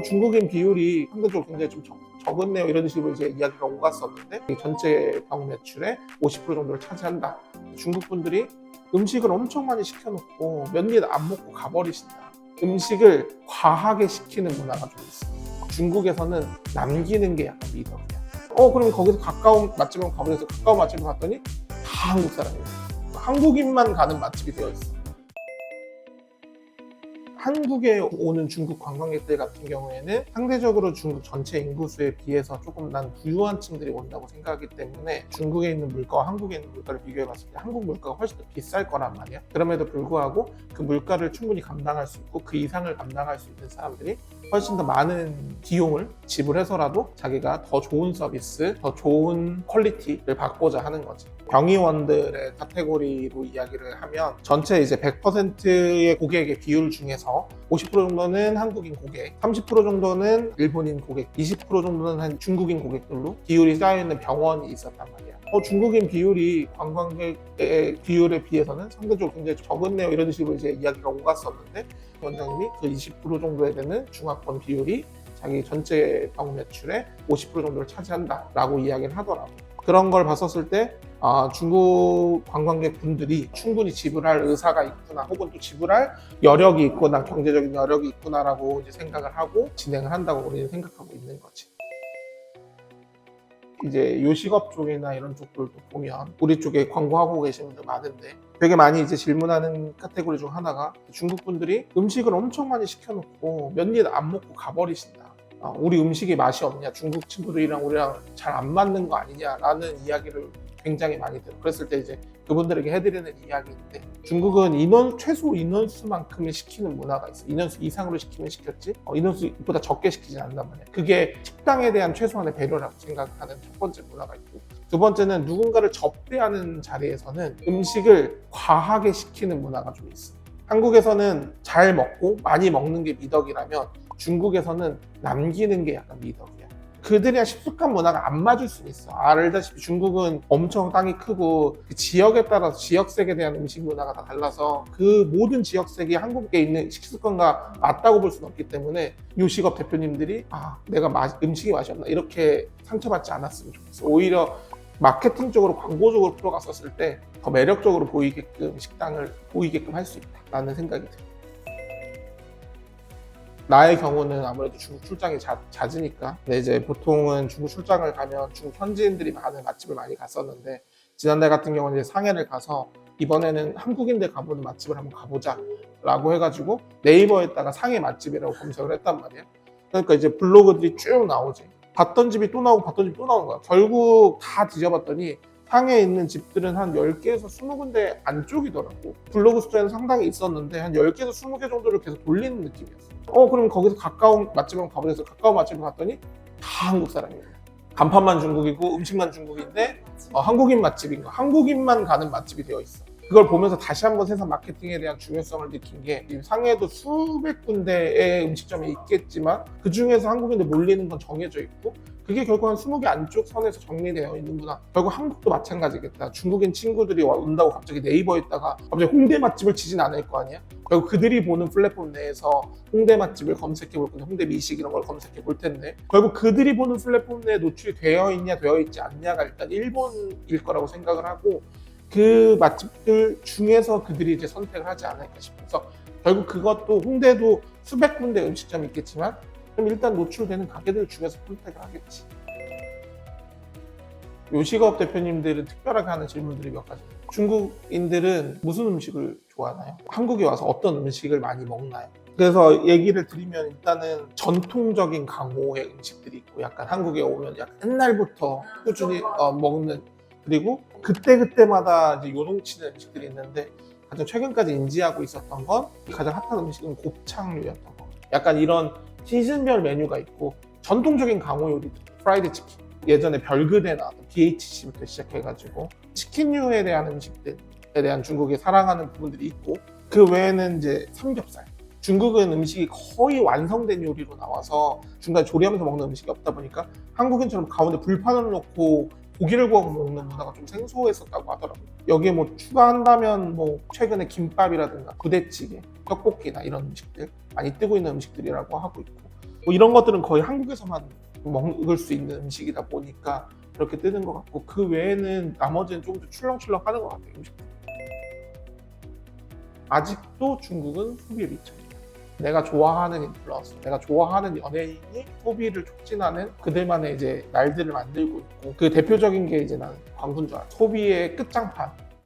중국인 비율이 상대적으로 굉장히 좀 적었네요. 이런 식으로 이제 이야기가 오갔었는데 전체 병 매출의 50% 정도를 차지한다. 중국 분들이 음식을 엄청 많이 시켜놓고 몇 입 안 먹고 가버리신다. 음식을 과하게 시키는 문화가 좀 있어요. 중국에서는 남기는 게 약간 미덕이야. 그럼 거기서 가까운 맛집을 가버려서 가까운 맛집을 갔더니 다 한국 사람이에요. 한국인만 가는 맛집이 되어 있어. 한국에 오는 중국 관광객들 같은 경우에는 상대적으로 중국 전체 인구수에 비해서 조금 난 부유한 층들이 온다고 생각하기 때문에 중국에 있는 물가와 한국에 있는 물가를 비교해 봤을 때 한국 물가가 훨씬 더 비쌀 거란 말이야. 그럼에도 불구하고 그 물가를 충분히 감당할 수 있고 그 이상을 감당할 수 있는 사람들이 훨씬 더 많은 비용을 지불해서라도 자기가 더 좋은 서비스, 더 좋은 퀄리티를 받고자 하는 거지. 병의원들의 카테고리로 이야기를 하면 전체 이제 100%의 고객의 비율 중에서 50% 정도는 한국인 고객, 30% 정도는 일본인 고객, 20% 정도는 한 중국인 고객들로 비율이 쌓여있는 병원이 있었단 말이야. 중국인 비율이 관광객의 비율에 비해서는 상대적으로 굉장히 적었네요. 이런 식으로 이제 이야기가 오갔었는데 원장님이 그 20% 정도에 되는 중화권 비율이 자기 전체 병 매출의 50% 정도를 차지한다라고 이야기를 하더라고. 그런 걸 봤었을 때 중국 관광객 분들이 충분히 지불할 의사가 있구나, 혹은 또 지불할 여력이 있구나, 경제적인 여력이 있구나라고 이제 생각을 하고 진행을 한다고 우리는 생각하고 있는 거지. 이제 요식업 쪽이나 이런 쪽들도 보면 우리 쪽에 광고하고 계신 분들 많은데 되게 많이 이제 질문하는 카테고리 중 하나가 중국 분들이 음식을 엄청 많이 시켜놓고 몇 입 안 먹고 가버리신다. 우리 음식이 맛이 없냐, 중국 친구들이랑 우리랑 잘 안 맞는 거 아니냐라는 이야기를 굉장히 많이 들어요. 그랬을 때 이제 그분들에게 해드리는 이야기인데 중국은 최소 인원수만큼을 시키는 문화가 있어. 인원수 이상으로 시키면 시켰지 인원수보다 적게 시키진 않단 말이야. 그게 식당에 대한 최소한의 배려라고 생각하는 첫 번째 문화가 있고, 두 번째는 누군가를 접대하는 자리에서는 음식을 과하게 시키는 문화가 좀 있어. 한국에서는 잘 먹고 많이 먹는 게 미덕이라면 중국에서는 남기는 게 약간 미덕이야. 그들이랑 식습관 문화가 안 맞을 수 있어. 알다시피 중국은 엄청 땅이 크고 그 지역에 따라서 지역색에 대한 음식 문화가 다 달라서 그 모든 지역색이 한국에 있는 식습관과 맞다고 볼 수는 없기 때문에 요식업 대표님들이 내가 음식이 맛이 없나 이렇게 상처받지 않았으면 좋겠어. 오히려 마케팅적으로 광고적으로 풀어갔었을 때 더 매력적으로 보이게끔 식당을 보이게끔 할 수 있다라는 생각이 들어요. 나의 경우는 아무래도 중국 출장이 잦으니까. 근데 이제 보통은 중국 출장을 가면 중국 현지인들이 많은 맛집을 많이 갔었는데 지난달 같은 경우는 이제 상해를 가서 이번에는 한국인들 가보는 맛집을 한번 가보자 라고 해가지고 네이버에다가 상해 맛집이라고 검색을 했단 말이야. 그러니까 이제 블로그들이 쭉 나오지. 봤던 집이 또 나오고 봤던 집이 또 나오는 거야. 결국 다 뒤져봤더니 상해에 있는 집들은 한 10개에서 20군데 안쪽이더라고. 블로그 숫자는 상당히 있었는데 한 10개에서 20개 정도를 계속 돌리는 느낌이었어. 그럼 거기서 가까운 맛집을 가버려서 가까운 맛집을 갔더니 다 한국 사람이에요. 간판만 중국이고 음식만 중국인데 한국인 맛집인 거. 한국인만 가는 맛집이 되어 있어. 그걸 보면서 다시 한번 세상 마케팅에 대한 중요성을 느낀 게 상해에도 수백 군데의 음식점이 있겠지만 그 중에서 한국인들 몰리는 건 정해져 있고 그게 결국 한 20개 안쪽 선에서 정리되어 있는구나. 결국 한국도 마찬가지겠다. 중국인 친구들이 온다고 갑자기 네이버에다가 갑자기 홍대 맛집을 치진 않을 거 아니야? 결국 그들이 보는 플랫폼 내에서 홍대 맛집을 검색해 볼 건데 홍대 미식 이런 걸 검색해 볼 텐데 결국 그들이 보는 플랫폼 내에 노출이 되어 있냐 되어 있지 않냐가 일단 1번일 거라고 생각을 하고 그 맛집들 중에서 그들이 이제 선택을 하지 않을까 싶어서 결국 그것도 홍대도 수백 군데 음식점이 있겠지만 그럼 일단 노출되는 가게들 중에서 선택을 하겠지. 요식업 대표님들은 특별하게 하는 질문들이 몇 가지. 중국인들은 무슨 음식을 좋아하나요? 한국에 와서 어떤 음식을 많이 먹나요? 그래서 얘기를 드리면 일단은 전통적인 강호의 음식들이 있고 약간 한국에 오면 약간 옛날부터 꾸준히 먹는, 그리고 그때그때마다 이제 요동치는 음식들이 있는데 가장 최근까지 인지하고 있었던 건 가장 핫한 음식은 곱창류였던 거. 약간 이런 시즌별 메뉴가 있고 전통적인 강호 요리들, 프라이드 치킨, 예전에 별그대 나왔던 BHC부터 시작해가지고 치킨류에 대한 음식들에 대한 중국이 사랑하는 부분들이 있고 그 외에는 이제 삼겹살. 중국은 음식이 거의 완성된 요리로 나와서 중간에 조리하면서 먹는 음식이 없다 보니까 한국인처럼 가운데 불판을 놓고 고기를 구워 먹는 문화가 좀 생소했었다고 하더라고요. 여기에 뭐 추가한다면 뭐 최근에 김밥이라든가 부대찌개, 떡볶이나 이런 음식들 많이 뜨고 있는 음식들이라고 하고 있고 뭐 이런 것들은 거의 한국에서만 먹을 수 있는 음식이다 보니까 그렇게 뜨는 것 같고, 그 외에는 나머지는 조금 더 출렁출렁 하는 것 같아요. 음식들. 아직도 중국은 소비에 미쳐있다. 내가 좋아하는 인플루언서, 내가 좋아하는 연예인이 소비를 촉진하는 그들만의 이제 날들을 만들고 있고, 그 대표적인 게 이제 나는 광고인 줄 알아. 소비의 끝장판.